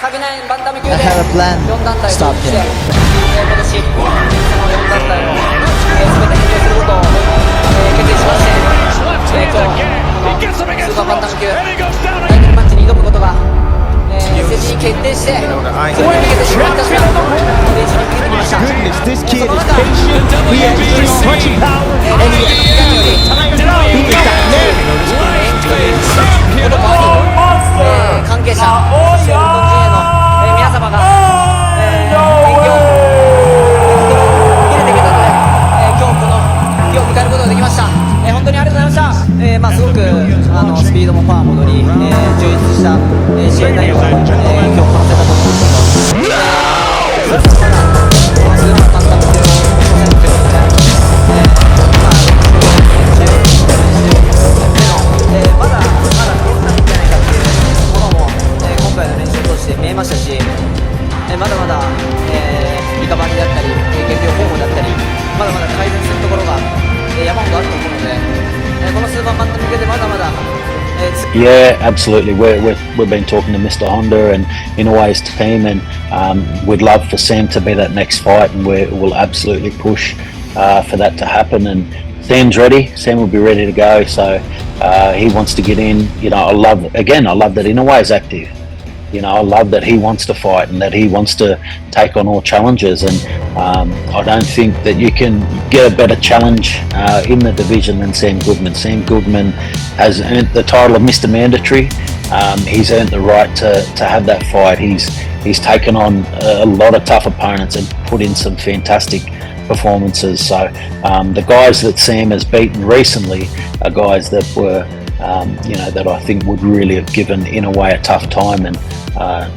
I had a plan. Stop him. 今年その4団体を全て決定することを決定しまして今日このスーパーバンタム級タイトルマッチに挑むことが正式に決定してそれに向けて出発いたします練習にかけてきました。 This kid is patient. He has punching power. And he is dynamic. この場に関係者そして日本人への皆様が演技を入れてくれたので今日この日を迎えることができました。本当にありがとうございました。すごくスピードもパワーも乗り充実した試合内容を今日こなせたと思うんですけどそれでもまだスーパーバンタム級の初戦ということでまだ変なんじゃないかっていうものも今回の練習を通して見えましたしまだまだリカバリーだったり減量方法だったりまだまだ改善するところが山ほどあると思うのでこのスーパーバンタム級でまだまだYeah, absolutely. We've been talking to Mr. Honda and Inoue's team, and we'd love for Sam to be that next fight, and we'll absolutely push for that to happen. And Sam's ready. Sam will be ready to go. So he wants to get in. You know, I love that Inoue is active. You know, I love that he wants to fight and that he wants to take on all challenges. And I don't think that you can get a better challenge in the division than Sam Goodman. Sam Goodman has earned the title of Mr. Mandatory. He's earned the right to have that fight. He's taken on a lot of tough opponents and put in some fantastic performances. So the guys that Sam has beaten recently are guys that were that I think would really have given Inoue a tough time, and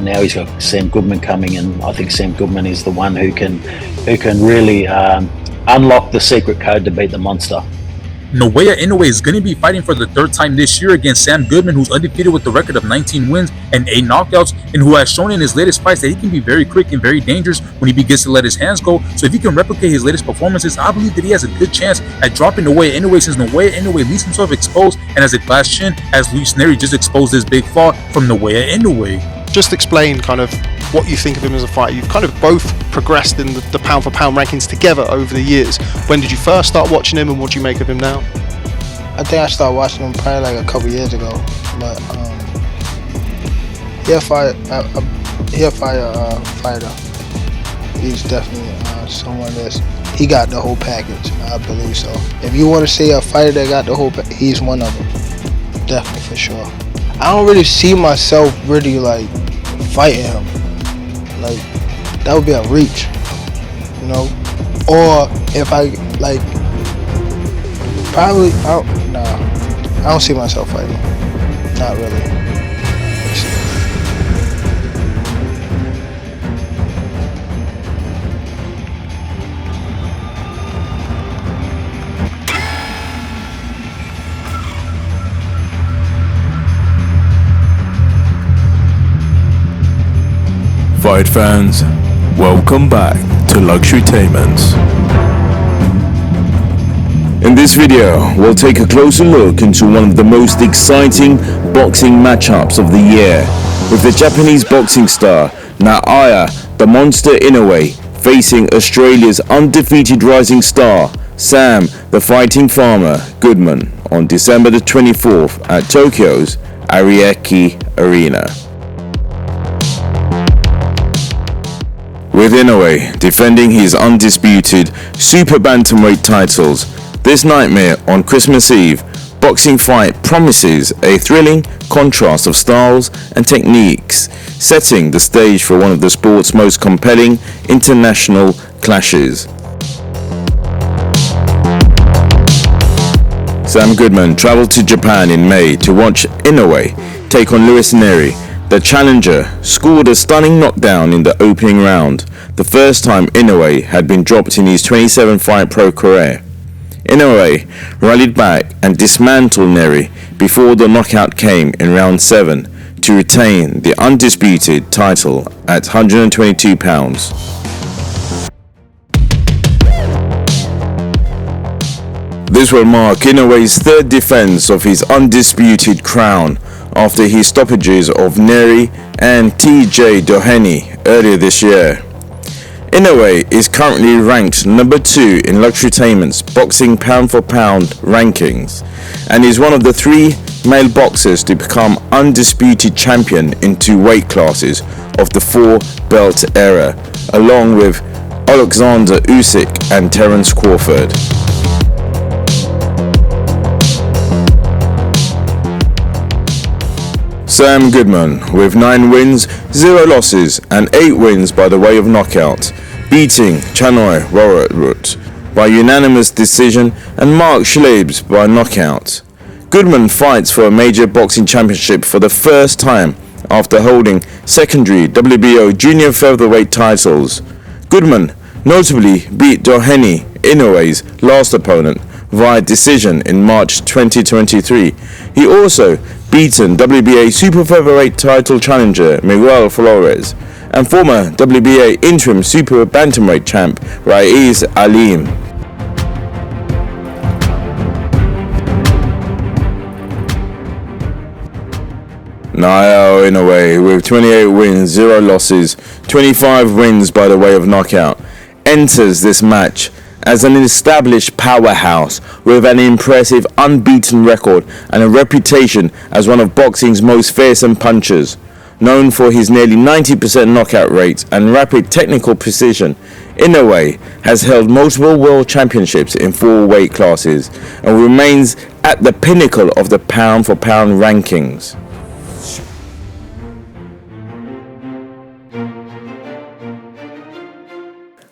now he's got Sam Goodman coming, and I think Sam Goodman is the one who can really unlock the secret code to beat the monster. Naoya Inoue is going to be fighting for the third time this year against Sam Goodman, who's undefeated with a record of 19 wins and 8 knockouts, and who has shown in his latest fights that he can be very quick and very dangerous when he begins to let his hands go. So if he can replicate his latest performances, I believe that he has a good chance at dropping Naoya Inoue, since Naoya Inoue leaves himself exposed and has a glass chin, as Luis Neri just exposed his big fall from Naoya Inoue. Just explain kind of what you think of him as a fighter. You've kind of both progressed in the pound for pound rankings together over the years. When did you first start watching him, and what do you make of him now? I think I started watching him probably like a couple years ago, but he'll fight fighter. He's definitely someone he got the whole package. I believe so. If you want to say a fighter that got the whole he's one of them, definitely for sure. I don't really see myself really like fighting him. Like that would be a reach, you know. Or if I like, probably I don't see myself fighting. Not really. Fight fans, welcome back to Luxurytainment. In this video, we'll take a closer look into one of the most exciting boxing matchups of the year, with the Japanese boxing star Naoya "The Monster" Inoue facing Australia's undefeated rising star Sam "The Fighting Farmer" Goodman on December the 24th at Tokyo's Ariake Arena. With Inoue defending his undisputed super bantamweight titles, this nightmare on Christmas Eve boxing fight promises a thrilling contrast of styles and techniques, setting the stage for one of the sport's most compelling international clashes. Sam Goodman travelled to Japan in May to watch Inoue take on Luis Neri. The challenger scored a stunning knockdown in the opening round, the first time Inoue had been dropped in his 27-fight pro career. Inoue rallied back and dismantled Neri before the knockout came in round 7 to retain the undisputed title at 122 pounds. This will mark Inoue's third defense of his undisputed crown after his stoppages of Neri and TJ Doheny earlier this year. Inoue is currently ranked number 2 in Luxurytainment's boxing pound-for-pound rankings and is one of the 3 male boxers to become undisputed champion in 2 weight classes of the 4-belt era, along with Alexander Usyk and Terence Crawford. Sam Goodman, with 9 wins, 0 losses and 8 wins by the way of knockout, beating Chanoi Warrot by unanimous decision and Mark Schlebs by knockout. Goodman fights for a major boxing championship for the first time after holding secondary WBO junior featherweight titles. Goodman notably beat Doheny, Inoue's last opponent, via decision in March 2023. He also beaten WBA super featherweight title challenger Miguel Flores and former WBA interim super bantamweight champ Raiz Alim. Naoya Inoue, with 28 wins, 0 losses, 25 wins by the way of knockout, enters this match as an established powerhouse with an impressive unbeaten record and a reputation as one of boxing's most fearsome punchers. Known for his nearly 90% knockout rate and rapid technical precision, Inoue has held multiple world championships in 4 weight classes and remains at the pinnacle of the pound-for-pound rankings.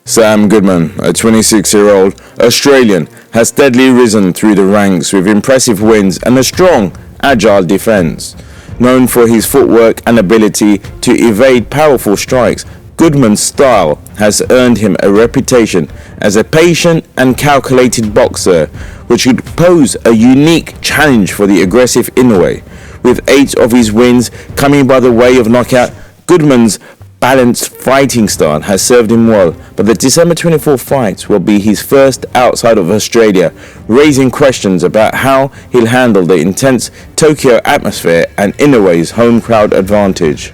Sam Goodman, a 26-year-old Australian, has steadily risen through the ranks with impressive wins and a strong, agile defense. Known for his footwork and ability to evade powerful strikes, Goodman's style has earned him a reputation as a patient and calculated boxer, which could pose a unique challenge for the aggressive Inoue. With 8 of his wins coming by the way of knockout, Goodman's balanced fighting style has served him well, but the December 24 fight will be his first outside of Australia, raising questions about how he'll handle the intense Tokyo atmosphere and Inoue's home crowd advantage.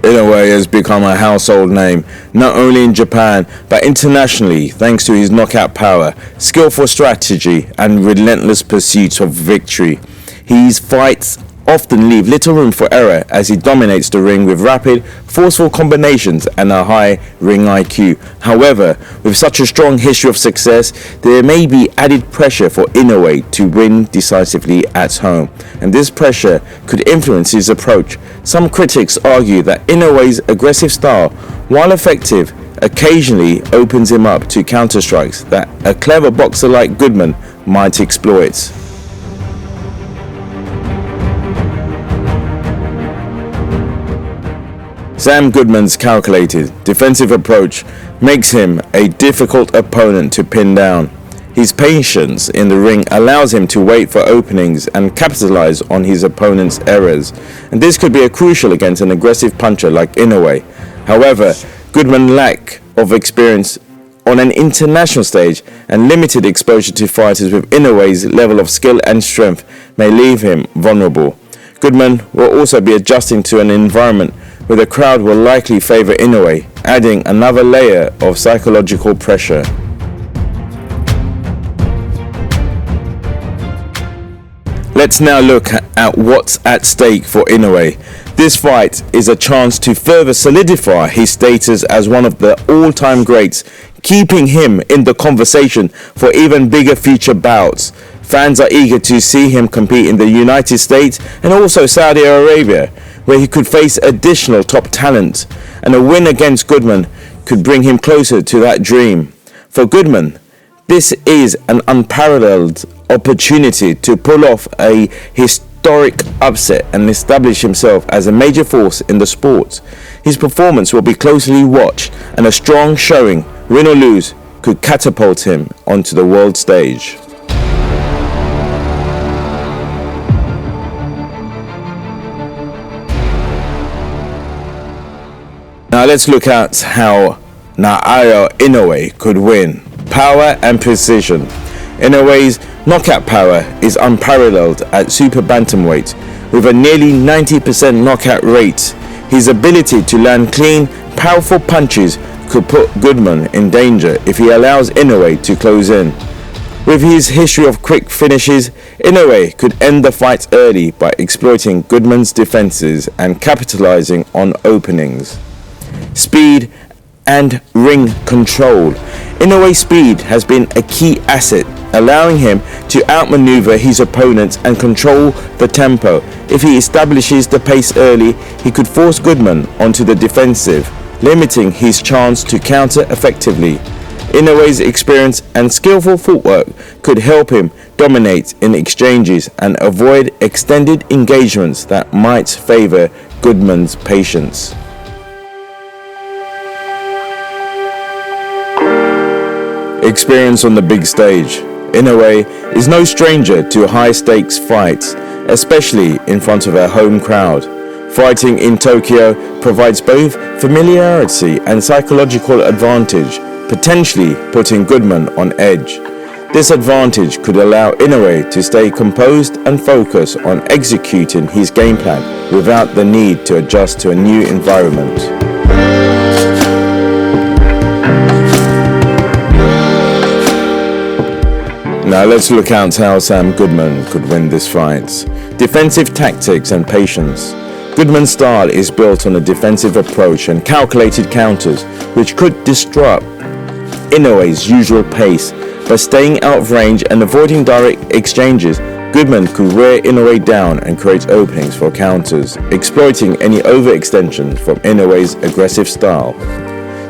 Inoue has become a household name, not only in Japan, but internationally, thanks to his knockout power, skillful strategy, and relentless pursuit of victory. His fights often leave little room for error as he dominates the ring with rapid, forceful combinations and a high ring IQ. However, with such a strong history of success, there may be added pressure for Inoue to win decisively at home, and this pressure could influence his approach. Some critics argue that Inoue's aggressive style, while effective, occasionally opens him up to counter-strikes that a clever boxer like Goodman might exploit. Sam Goodman's calculated, defensive approach makes him a difficult opponent to pin down. His patience in the ring allows him to wait for openings and capitalize on his opponent's errors, and this could be crucial against an aggressive puncher like Inoue. However, Goodman's lack of experience on an international stage and limited exposure to fighters with Inoue's level of skill and strength may leave him vulnerable. Goodman will also be adjusting to an environment where the crowd will likely favor Inoue, adding another layer of psychological pressure. Let's now look at what's at stake for Inoue. This fight is a chance to further solidify his status as one of the all-time greats, keeping him in the conversation for even bigger future bouts. Fans are eager to see him compete in the United States and also Saudi Arabia, where he could face additional top talent, and a win against Goodman could bring him closer to that dream. For Goodman, this is an unparalleled opportunity to pull off a historic upset and establish himself as a major force in the sport. His performance will be closely watched, and a strong showing, win or lose, could catapult him onto the world stage. Now let's look at how Naoya Inoue could win. Power and precision. Inoue's knockout power is unparalleled at super bantamweight, with a nearly 90% knockout rate. His ability to land clean, powerful punches could put Goodman in danger if he allows Inoue to close in. With his history of quick finishes, Inoue could end the fight early by exploiting Goodman's defenses and capitalizing on openings. Speed and ring control. Inoue's speed has been a key asset, allowing him to outmaneuver his opponents and control the tempo. If he establishes the pace early, he could force Goodman onto the defensive, limiting his chance to counter effectively. Inoue's experience and skillful footwork could help him dominate in exchanges and avoid extended engagements that might favor Goodman's patience. Experience on the big stage. Inoue is no stranger to high-stakes fights, especially in front of a home crowd. Fighting in Tokyo provides both familiarity and psychological advantage, potentially putting Goodman on edge. This advantage could allow Inoue to stay composed and focus on executing his game plan without the need to adjust to a new environment. Now let's look at how Sam Goodman could win this fight. Defensive tactics and patience. Goodman's style is built on a defensive approach and calculated counters, which could disrupt Inoue's usual pace. By staying out of range and avoiding direct exchanges, Goodman could wear Inoue down and create openings for counters, exploiting any overextension from Inoue's aggressive style.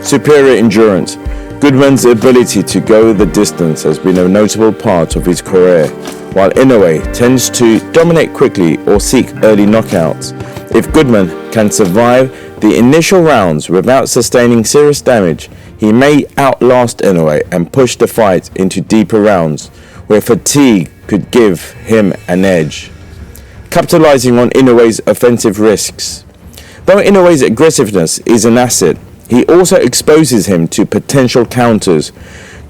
Superior endurance. Goodman's ability to go the distance has been a notable part of his career, while Inoue tends to dominate quickly or seek early knockouts. If Goodman can survive the initial rounds without sustaining serious damage, he may outlast Inoue and push the fight into deeper rounds, where fatigue could give him an edge. Capitalizing on Inoue's offensive risks. Though Inoue's aggressiveness is an asset, he also exposes him to potential counters.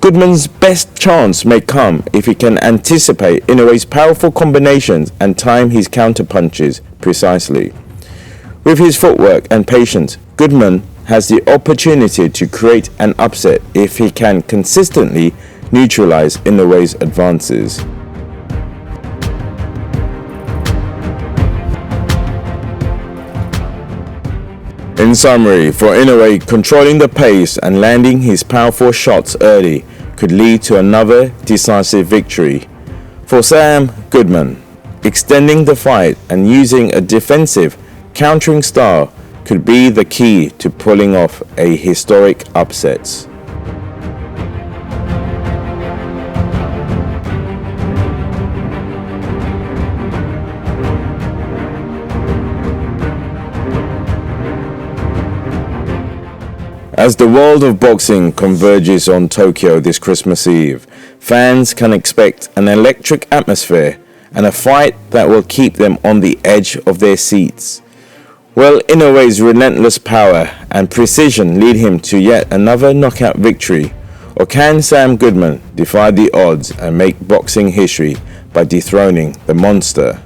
Goodman's best chance may come if he can anticipate Inoue's powerful combinations and time his counterpunches precisely. With his footwork and patience, Goodman has the opportunity to create an upset if he can consistently neutralize Inoue's advances. In summary, for Inoue, controlling the pace and landing his powerful shots early could lead to another decisive victory. For Sam Goodman, extending the fight and using a defensive, countering style could be the key to pulling off a historic upset. As the world of boxing converges on Tokyo this Christmas Eve, fans can expect an electric atmosphere and a fight that will keep them on the edge of their seats. Will Inoue's relentless power and precision lead him to yet another knockout victory? Or can Sam Goodman defy the odds and make boxing history by dethroning the monster?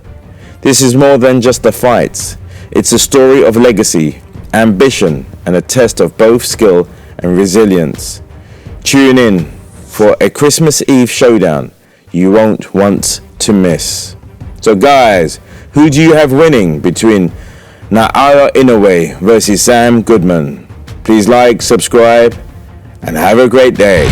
This is more than just a fight. It's a story of legacy, ambition, and a test of both skill and resilience. Tune in for a Christmas Eve showdown you won't want to miss. So guys, who do you have winning between Naoya Inoue versus Sam Goodman? Please like, subscribe, and have a great day.